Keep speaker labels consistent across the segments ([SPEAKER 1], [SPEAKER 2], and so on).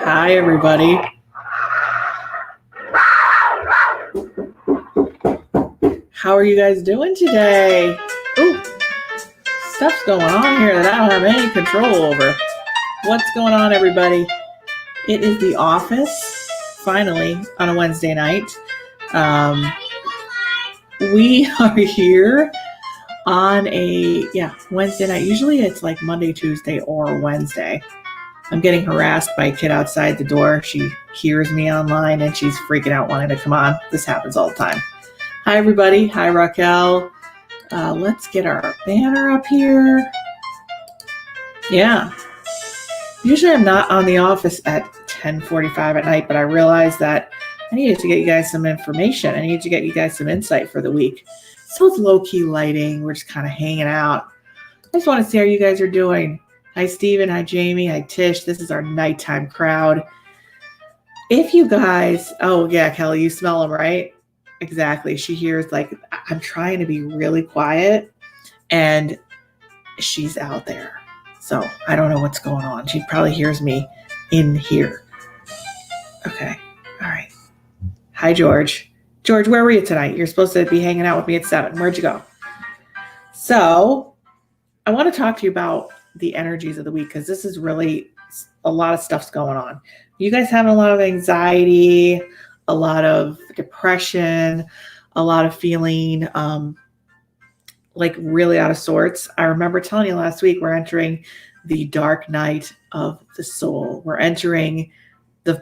[SPEAKER 1] Hi, everybody. How are you guys doing today? Ooh, stuff's going on here that I don't have any control over. What's going on, everybody? It is The Office, finally, on a Wednesday night. We are here on a Wednesday night. Usually it's like Monday, Tuesday, or Wednesday. I'm getting harassed by a kid outside the door. She hears me online and she's freaking out wanting to come on. This happens all the time. Hi, everybody. Hi, Raquel. Let's get our banner up here. Yeah. Usually I'm not on The Office at 10:45 at night, but I realized that I needed to get you guys some information. I needed to get you guys some insight for the week. So it's low-key lighting. We're just kind of hanging out. I just want to see how you guys are doing. Hi, Steven. Hi, Jamie. Hi, Tish. This is our nighttime crowd. If you guys, oh yeah, Kelly, you smell them, right? Exactly. She hears like, I'm trying to be really quiet and she's out there. So I don't know what's going on. She probably hears me in here. Okay. All right. Hi, George. George, where were you tonight? You're supposed to be hanging out with me at 7. Where'd you go? So I want to talk to you about the energies of the week because this is really a lot of stuff's going on. You guys having a lot of anxiety, a lot of depression, a lot of feeling like really out of sorts. I remember telling you last week, we're entering the dark night of the soul. We're entering the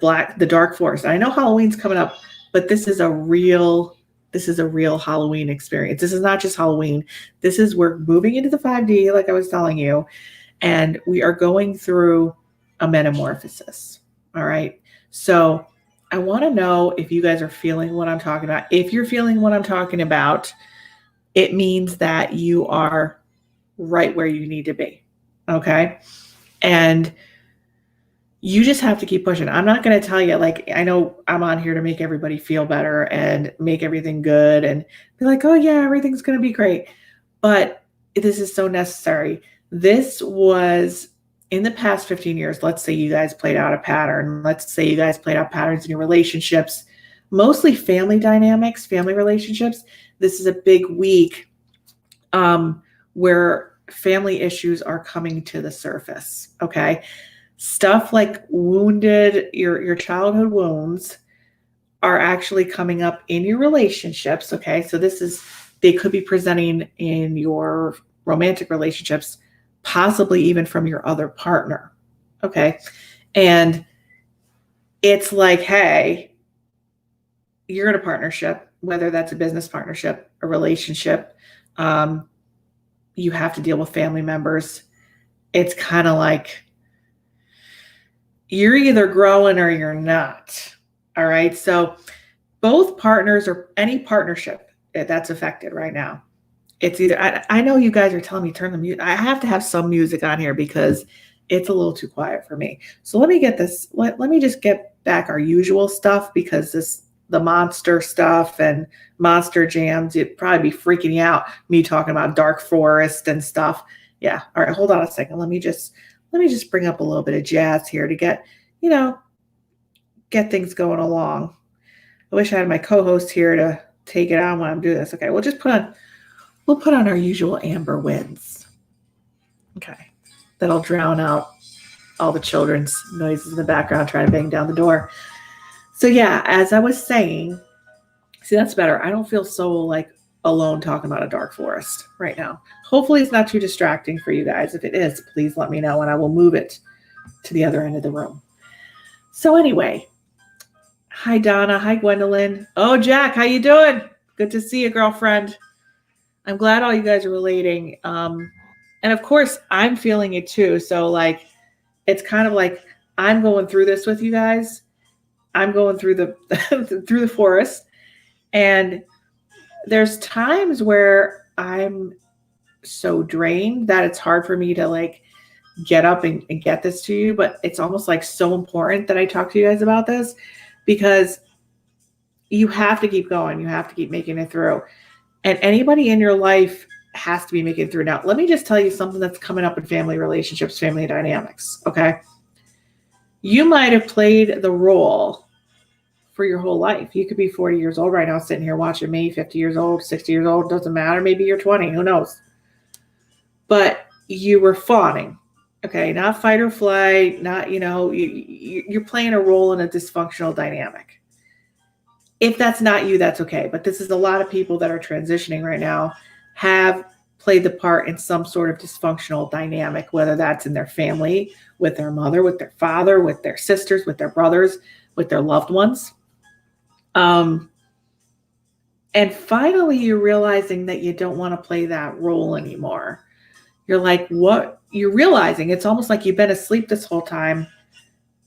[SPEAKER 1] dark forest. I know Halloween's coming up, but this is a real Halloween experience. This is not just Halloween. We're moving into the 5D, like I was telling you, and we are going through a metamorphosis. All right. So I want to know if you guys are feeling what I'm talking about. If you're feeling what I'm talking about, it means that you are right where you need to be. Okay. And you just have to keep pushing. I'm not going to tell you, like, I know I'm on here to make everybody feel better and make everything good and be like, oh yeah, everything's going to be great. But this is so necessary. This was in the past 15 years. Let's say you guys played out a pattern. Let's say you guys played out patterns in your relationships, mostly family dynamics, family relationships. This is a big week where family issues are coming to the surface. Okay. Stuff like your childhood wounds are actually coming up in your relationships. Okay. So they could be presenting in your romantic relationships, possibly even from your other partner. Okay. And it's like, hey, you're in a partnership, whether that's a business partnership, a relationship, you have to deal with family members. It's kind of like you're either growing or you're not. All right. So both partners or any partnership that's affected right now, it's either, I know you guys are telling me turn the music. I have to have some music on here because it's a little too quiet for me. So let me get this. Let me just get back our usual stuff because the monster stuff and monster jams, it'd probably be freaking you out, me talking about dark forest and stuff. Yeah. All right. Hold on a second. Let me just bring up a little bit of jazz here to get things going along. I wish I had my co-host here to take it on when I'm doing this. Okay. We'll put on our usual Amber Winds. Okay. That'll drown out all the children's noises in the background trying to bang down the door. So yeah, as I was saying, see, that's better. I don't feel so like alone talking about a dark forest right now. Hopefully it's not too distracting for you guys. If it is, please let me know and I will move it to the other end of the room. So anyway, hi Donna, hi Gwendolyn. Oh, Jack, how you doing? Good to see you, girlfriend. I'm glad all you guys are relating. And of course, I'm feeling it too. So like, it's kind of like I'm going through this with you guys. I'm going through the forest, and there's times where I'm so drained that it's hard for me to like get up and get this to you. But it's almost like so important that I talk to you guys about this because you have to keep going. You have to keep making it through. And anybody in your life has to be making it through. Now, let me just tell you something that's coming up in family relationships, family dynamics. Okay. You might have played the role for your whole life. You could be 40 years old right now sitting here watching me, 50 years old, 60 years old, doesn't matter. Maybe you're 20, who knows? But you were fawning. Okay, not fight or flight, not, you're playing a role in a dysfunctional dynamic. If that's not you, that's okay. But this is a lot of people that are transitioning right now have played the part in some sort of dysfunctional dynamic, whether that's in their family, with their mother, with their father, with their sisters, with their brothers, with their loved ones. And finally, you're realizing that you don't want to play that role anymore. You're like, what? You're realizing it's almost like you've been asleep this whole time.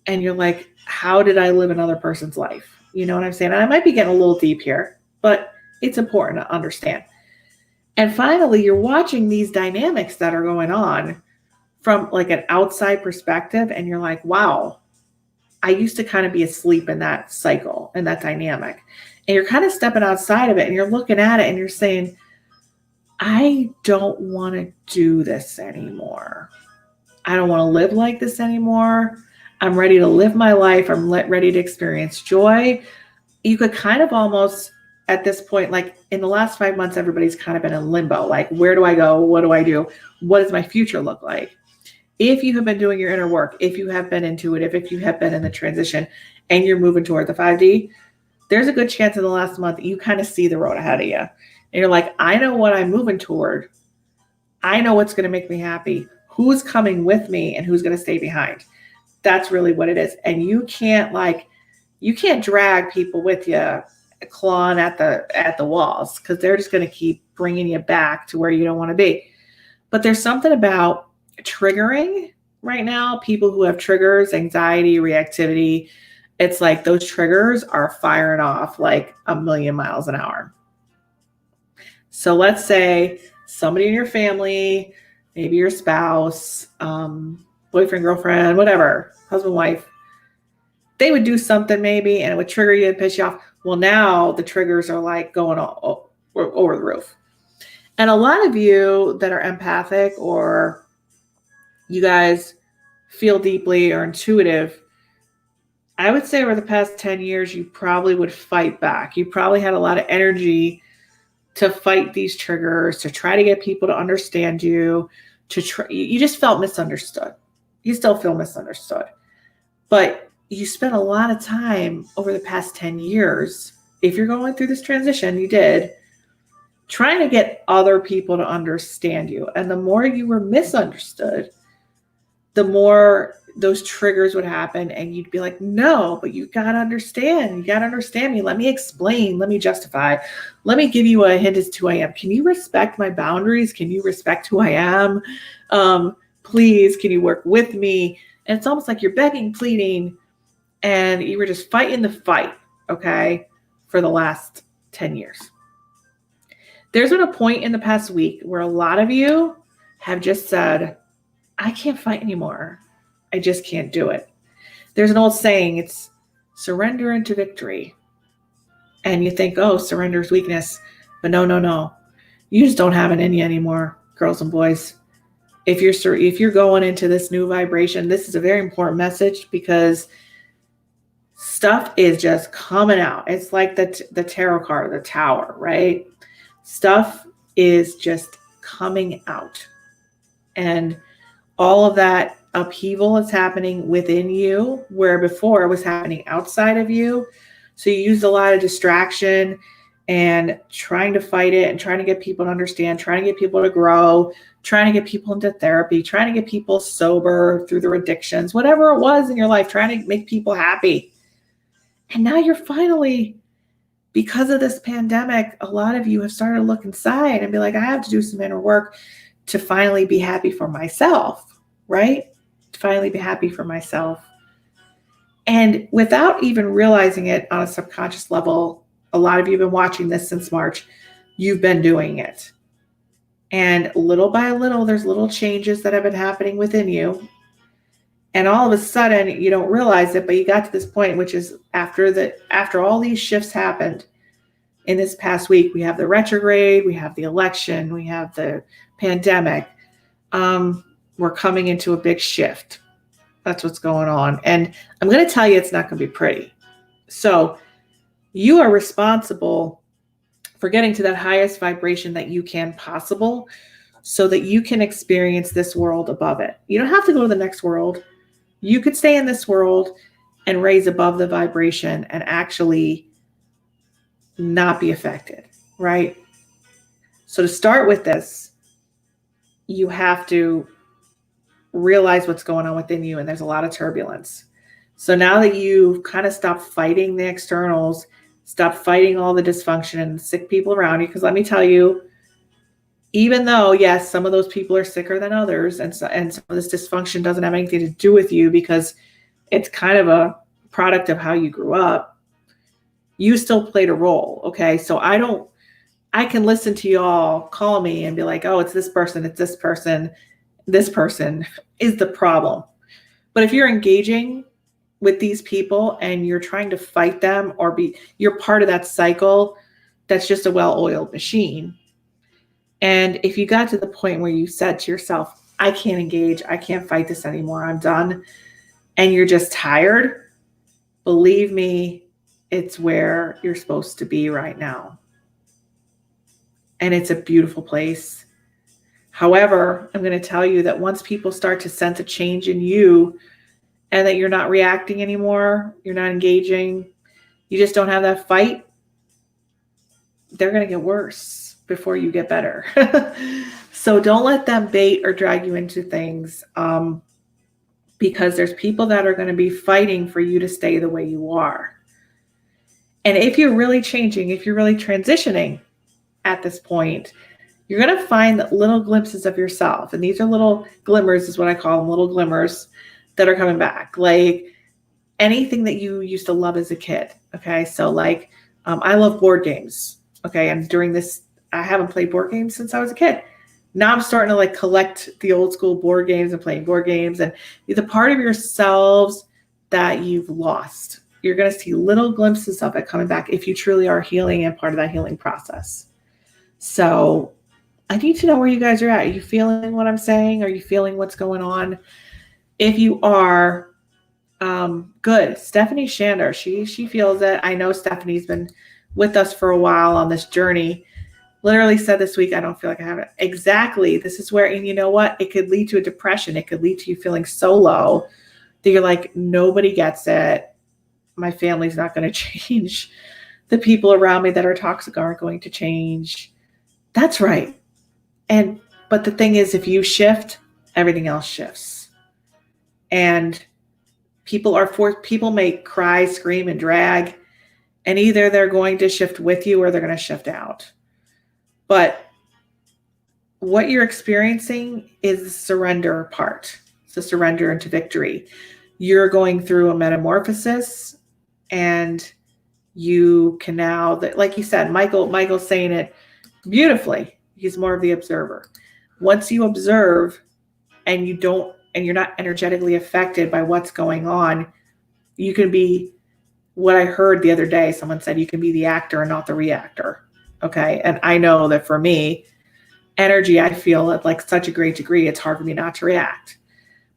[SPEAKER 1] And you're like, how did I live another person's life? You know what I'm saying? And I might be getting a little deep here, but it's important to understand. And finally, you're watching these dynamics that are going on from like an outside perspective. And you're like, wow, I used to kind of be asleep in that cycle and that dynamic. And you're kind of stepping outside of it and you're looking at it and you're saying, I don't want to do this anymore. I don't want to live like this anymore. I'm ready to live my life. I'm ready to experience joy. You could kind of almost at this point, like in the last 5 months, everybody's kind of been in limbo. Like, where do I go? What do I do? What does my future look like? If you have been doing your inner work, if you have been intuitive, if you have been in the transition and you're moving toward the 5D, there's a good chance in the last month you kind of see the road ahead of you. And you're like, I know what I'm moving toward. I know what's going to make me happy. Who's coming with me and who's going to stay behind? That's really what it is. And you can't drag people with you clawing at the walls, because they're just going to keep bringing you back to where you don't want to be. But there's something about triggering right now. People who have triggers, anxiety, reactivity, it's like those triggers are firing off like a million miles an hour. So let's say somebody in your family, maybe your spouse, boyfriend, girlfriend, whatever, husband, wife, they would do something maybe and it would trigger you and piss you off. Well, now the triggers are like going all over the roof. And a lot of you that are empathic, or you guys feel deeply or intuitive, I would say over the past 10 years, you probably would fight back. You probably had a lot of energy to fight these triggers, to try to get people to understand you, you just felt misunderstood. You still feel misunderstood. But you spent a lot of time over the past 10 years, if you're going through this transition, you did, trying to get other people to understand you. And the more you were misunderstood, the more those triggers would happen. And you'd be like, no, but you got to understand. You got to understand me. Let me explain. Let me justify. Let me give you a hint as to who I am. Can you respect my boundaries? Can you respect who I am? Please, can you work with me? And it's almost like you're begging, pleading, and you were just fighting the fight, okay, for the last 10 years. There's been a point in the past week where a lot of you have just said, I can't fight anymore. I just can't do it. There's an old saying, it's surrender into victory. And you think, oh, surrender is weakness. But no. You just don't have it in you anymore, girls and boys. If you're going into this new vibration, this is a very important message, because stuff is just coming out. It's like the tarot card, the Tower, right? Stuff is just coming out. And all of that upheaval is happening within you, where before it was happening outside of you. So you used a lot of distraction and trying to fight it and trying to get people to understand, trying to get people to grow, trying to get people into therapy, trying to get people sober through their addictions, whatever it was in your life, trying to make people happy. And now you're finally, because of this pandemic, a lot of you have started to look inside and be like, I have to do some inner work to finally be happy for myself, right? To finally be happy for myself. And without even realizing it on a subconscious level, a lot of you have been watching this since March. You've been doing it. And little by little, there's little changes that have been happening within you. And all of a sudden, you don't realize it, but you got to this point, which is after all these shifts happened in this past week. We have the retrograde, we have the election, we have the pandemic. We're coming into a big shift. That's what's going on. And I'm going to tell you, it's not going to be pretty. So you are responsible for getting to that highest vibration that you can possible so that you can experience this world above it. You don't have to go to the next world. You could stay in this world and raise above the vibration and actually not be affected, right? So to start with this, you have to realize what's going on within you, and there's a lot of turbulence. So now that you've kind of stopped fighting the externals, stop fighting all the dysfunction and sick people around you, because let me tell you, even though, yes, some of those people are sicker than others, and some of this dysfunction doesn't have anything to do with you because it's kind of a product of how you grew up, you still played a role, okay? So I can listen to y'all call me and be like, oh, it's this person, this person is the problem. But if you're engaging with these people and you're trying to fight them or you're part of that cycle, that's just a well-oiled machine. And if you got to the point where you said to yourself, I can't engage, I can't fight this anymore, I'm done, and you're just tired, believe me, it's where you're supposed to be right now. And it's a beautiful place. However, I'm going to tell you that once people start to sense a change in you and that you're not reacting anymore, you're not engaging, you just don't have that fight, they're going to get worse before you get better. So don't let them bait or drag you into things because there's people that are going to be fighting for you to stay the way you are. And if you're really changing, if you're really transitioning at this point, you're going to find that little glimpses of yourself. And these are little glimmers, is what I call them, little glimmers that are coming back. Like anything that you used to love as a kid. Okay. So like, I love board games. Okay. And during this, I haven't played board games since I was a kid. Now I'm starting to like collect the old school board games and playing board games, and the part of yourselves that you've lost. You're going to see little glimpses of it coming back if you truly are healing and part of that healing process. So I need to know where you guys are at. Are you feeling what I'm saying? Are you feeling what's going on? If you are, good. Stephanie Shander, she feels it. I know Stephanie's been with us for a while on this journey. Literally said this week, I don't feel like I have it. Exactly. This is where, and you know what? It could lead to a depression. It could lead to you feeling so low that you're like, nobody gets it. My family's not going to change. The people around me that are toxic aren't going to change. That's right. But the thing is, if you shift, everything else shifts. And people may cry, scream, and drag, and either they're going to shift with you or they're going to shift out. But what you're experiencing is the surrender part. It's the surrender into victory. You're going through a metamorphosis, and you can now, like you said, Michael's saying it beautifully. He's more of the observer. Once you observe and you're not energetically affected by what's going on, you can be, what I heard the other day, someone said you can be the actor and not the reactor. Okay. And I know that for me, energy, I feel at like such a great degree, it's hard for me not to react.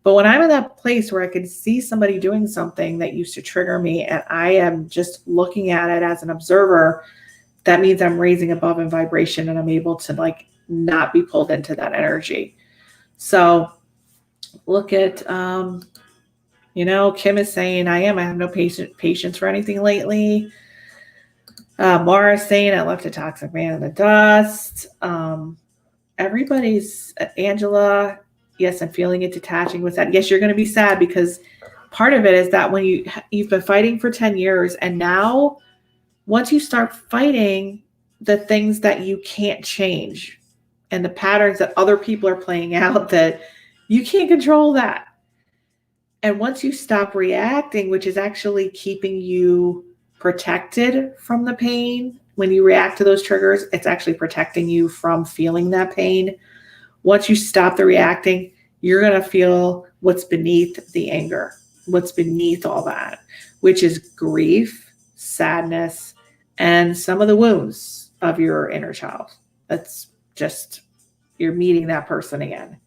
[SPEAKER 1] But when I'm in that place where I can see somebody doing something that used to trigger me and I am just looking at it as an observer, that means I'm raising above in vibration and I'm able to like not be pulled into that energy. So look at, Kim is saying, I have no patience for anything lately. Mara's saying, I left a toxic man in the dust. Everybody's, Angela, yes, I'm feeling it, detaching with that. Yes, you're going to be sad because part of it is that when you've been fighting for 10 years and now once you start fighting the things that you can't change and the patterns that other people are playing out that you can't control that. And once you stop reacting, which is actually keeping you protected from the pain, when you react to those triggers, it's actually protecting you from feeling that pain. Once you stop the reacting, you're going to feel what's beneath the anger, what's beneath all that, which is grief, sadness, and some of the wounds of your inner child. That's just, you're meeting that person again.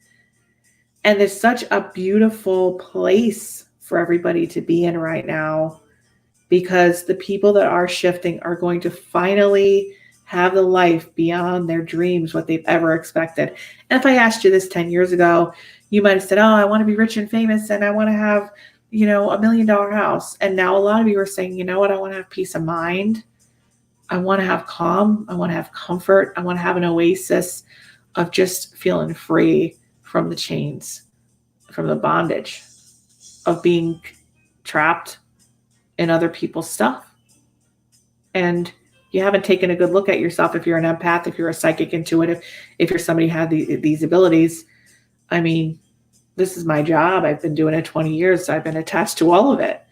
[SPEAKER 1] And there's such a beautiful place for everybody to be in right now, because the people that are shifting are going to finally have the life beyond their dreams, what they've ever expected. And if I asked you this 10 years ago, you might have said, oh, I want to be rich and famous and I want to have, $1 million house. And now a lot of you are saying, you know what? I want to have peace of mind. I want to have calm. I want to have comfort. I want to have an oasis of just feeling free from the chains, from the bondage of being trapped in other people's stuff. And you haven't taken a good look at yourself. If you're an empath, if you're a psychic intuitive, if you're somebody who had these abilities, I mean, this is my job. I've been doing it 20 years. So I've been attached to all of it.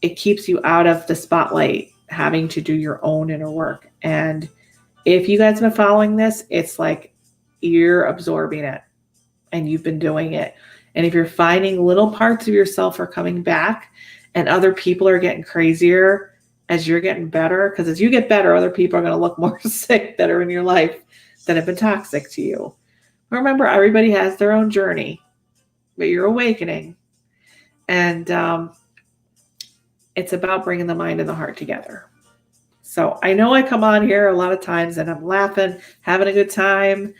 [SPEAKER 1] It keeps you out of the spotlight, having to do your own inner work. And if you guys have been following this, it's like you're absorbing it and you've been doing it. And if you're finding little parts of yourself are coming back and other people are getting crazier as you're getting better, because as you get better, other people are going to look more sick that are in your life that have been toxic to you. Remember, everybody has their own journey, but you're awakening. And it's about bringing the mind and the heart together. So I know I come on here a lot of times and I'm laughing, having a good time.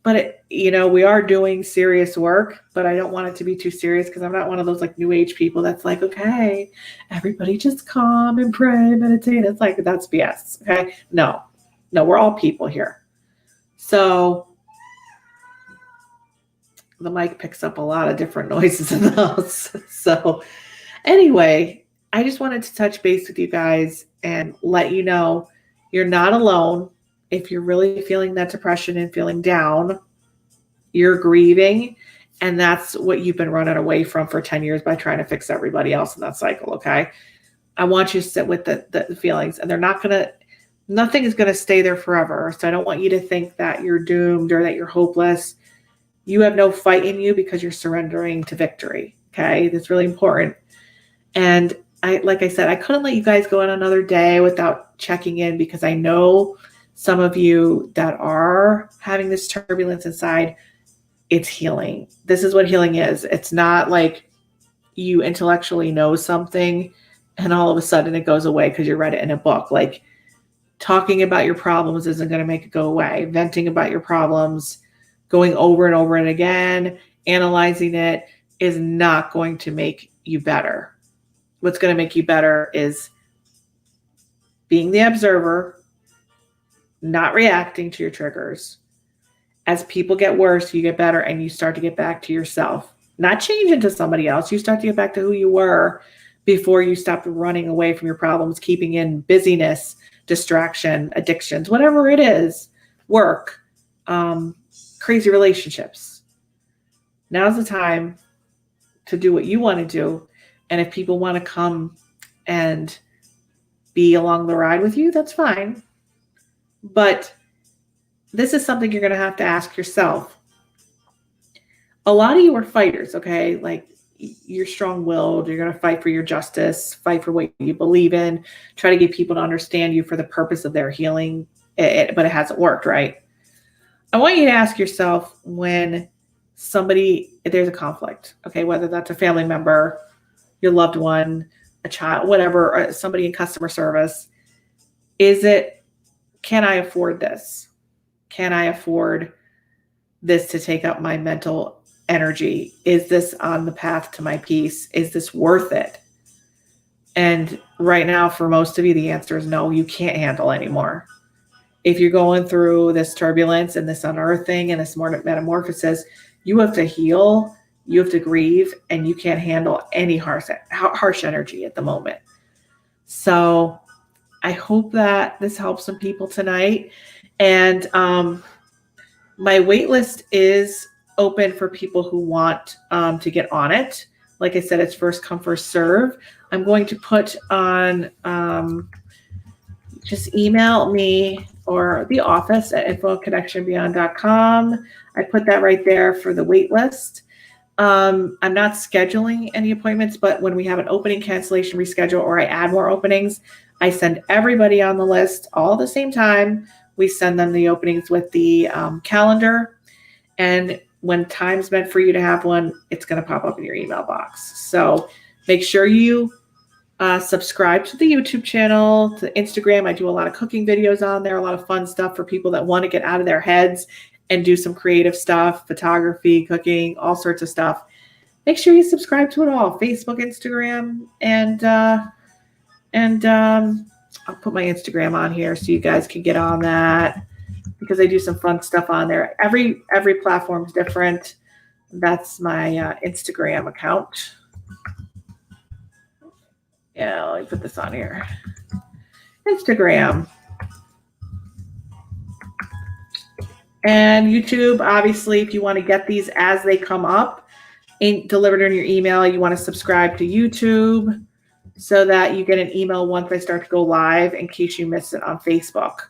[SPEAKER 1] But we are doing serious work, but I don't want it to be too serious, because I'm not one of those like new age people that's like, okay, everybody just calm and pray, meditate. It's like, that's BS. Okay. No, we're all people here. So the mic picks up a lot of different noises in the house. So anyway, I just wanted to touch base with you guys and let you know you're not alone. If you're really feeling that depression and feeling down, you're grieving. And that's what you've been running away from for 10 years by trying to fix everybody else in that cycle. Okay. I want you to sit with the feelings, and nothing is going to stay there forever. So I don't want you to think that you're doomed or that you're hopeless. You have no fight in you because you're surrendering to victory. Okay. That's really important. And like I said, I couldn't let you guys go on another day without checking in, because I know some of you that are having this turbulence inside, it's healing. This is what healing is. It's not like you intellectually know something and all of a sudden it goes away because you read it in a book. Like, talking about your problems isn't going to make it go away. Venting about your problems, going over and over and again, analyzing it is not going to make you better. What's going to make you better is being the observer, not reacting to your triggers. As people get worse, you get better and you start to get back to yourself. Not change into somebody else. You start to get back to who you were before you stopped running away from your problems, keeping in busyness, distraction, addictions, whatever it is, work, crazy relationships. Now's the time to do what you want to do. And if people want to come and be along the ride with you, that's fine. But this is something you're going to have to ask yourself. A lot of you are fighters, okay? Like, you're strong-willed. You're going to fight for your justice, fight for what you believe in, try to get people to understand you for the purpose of their healing, but it hasn't worked, right? I want you to ask yourself, when there's a conflict, okay, whether that's a family member, your loved one, a child, whatever, or somebody in customer service, can I afford this? Can I afford this to take up my mental energy? Is this on the path to my peace? Is this worth it? And right now, for most of you, the answer is no, you can't handle anymore. If you're going through this turbulence and this unearthing and this metamorphosis, you have to heal, you have to grieve, and you can't handle any harsh energy at the moment. So I hope that this helps some people tonight. And my waitlist is open for people who want to get on it. Like I said, it's first come, first serve. I'm going to put on, just email me or the office at info@connectionbeyond.com. I put that right there for the waitlist. I'm not scheduling any appointments, but when we have an opening, cancellation, reschedule, or I add more openings, I send everybody on the list all at the same time. We send them the openings with the calendar, And when time's meant for you to have one, it's going to pop up in your email box. So make sure you subscribe to the YouTube channel, to Instagram. I do a lot of cooking videos on there, a lot of fun stuff for people that want to get out of their heads and do some creative stuff, photography, cooking, all sorts of stuff. Make sure you subscribe to it all, Facebook, Instagram, and I'll put my Instagram on here so you guys can get on that, because I do some fun stuff on there. Every platform is different. That's my Instagram account. Yeah, let me put this on here. Instagram. And YouTube, obviously, if you want to get these as they come up, delivered in your email, you want to subscribe to YouTube so that you get an email once I start to go live in case you miss it on Facebook.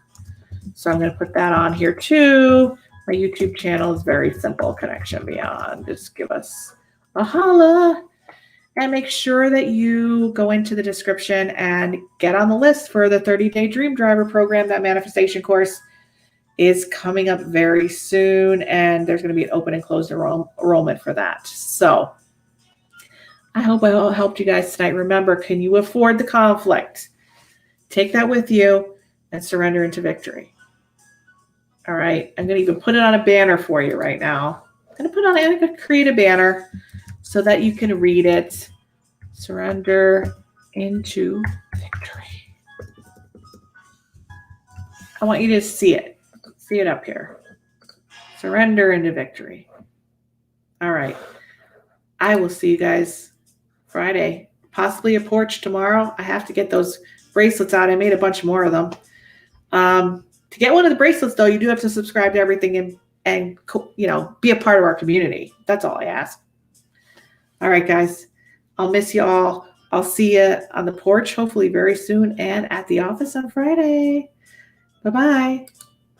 [SPEAKER 1] So I'm going to put that on here too. My YouTube channel is very simple, Connection Beyond. Just give us a holla. And make sure that you go into the description and get on the list for the 30-day Dream Driver program. That manifestation course is coming up very soon, and there's going to be an open and closed enrollment for that. So I hope I helped you guys tonight. Remember, can you afford the conflict? Take that with you and surrender into victory. All right. I'm going to even put it on a banner for you right now. I'm going to create a banner so that you can read it. Surrender into victory. I want you to see it. See it up here. Surrender into victory. All right. I will see you guys Friday. Possibly a porch tomorrow. I have to get those bracelets out. I made a bunch more of them. To get one of the bracelets, though, you do have to subscribe to everything and be a part of our community. That's all I ask. All right, guys. I'll miss you all. I'll see you on the porch hopefully very soon and at the office on Friday. Bye-bye.